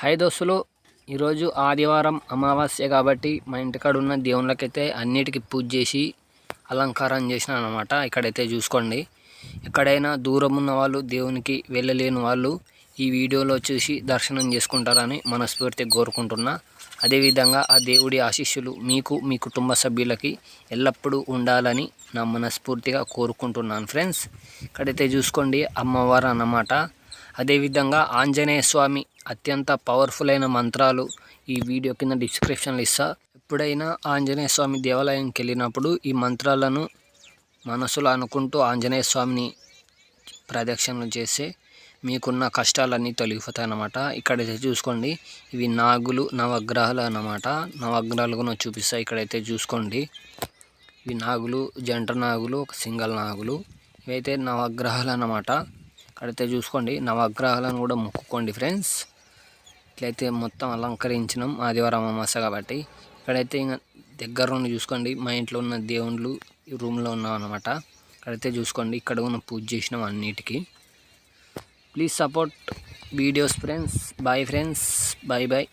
Hi దోస్తులు, ఈరోజు ఆదివారం అమావాస్య కాబట్టి మా ఇంటికాడ ఉన్న దేవుళ్ళకైతే అన్నిటికీ పూజ చేసి అలంకారం చేసిన అనమాట. ఇక్కడైతే చూసుకోండి. ఎక్కడైనా దూరం ఉన్న వాళ్ళు, దేవునికి వెళ్ళలేని వాళ్ళు ఈ వీడియోలో చూసి దర్శనం చేసుకుంటారని మనస్ఫూర్తిగా కోరుకుంటున్నా. అదేవిధంగా ఆ దేవుడి ఆశీస్సులు మీకు, మీ కుటుంబ సభ్యులకి ఎల్లప్పుడూ ఉండాలని నా మనస్ఫూర్తిగా కోరుకుంటున్నాను ఫ్రెండ్స్. ఇక్కడైతే చూసుకోండి, అమ్మవారు అన్నమాట. అదేవిధంగా ఆంజనేయ స్వామి అత్యంత పవర్ఫుల్ అయిన మంత్రాలు ఈ వీడియో కింద డిస్క్రిప్షన్లో ఇస్తా. ఎప్పుడైనా ఆంజనేయ స్వామి దేవాలయంకి వెళ్ళినప్పుడు ఈ మంత్రాలను మనసులో అనుకుంటూ ఆంజనేయ స్వామిని ప్రదక్షిణలు చేస్తే మీకున్న కష్టాలన్నీ తొలగిపోతాయి అన్నమాట. ఇక్కడైతే చూసుకోండి, ఇవి నాగులు, నవగ్రహాలు అన్నమాట. నవగ్రహాలు కూడా చూపిస్తాయి. ఇక్కడైతే చూసుకోండి, ఇవి నాగులు, జంట నాగులు, ఒక సింగల్ నాగులు. ఇవైతే నవగ్రహాలు అన్నమాట. ఇక్కడైతే చూసుకోండి, నవగ్రహాలను కూడా మొక్కుకోండి ఫ్రెండ్స్. ఇట్లయితే మొత్తం అలంకరించినాం ఆదివారం అమావాస్య కాబట్టి. ఇక్కడైతే ఇంకా దగ్గర నుండి చూసుకోండి, మా ఇంట్లో ఉన్న దేవుళ్ళు ఈ రూమ్లో ఉన్నాం అన్నమాట. ఇక్కడైతే చూసుకోండి, ఇక్కడ ఉన్న పూజ చేసినాం అన్నిటికీ. Please support videos friends. Bye friends, bye bye.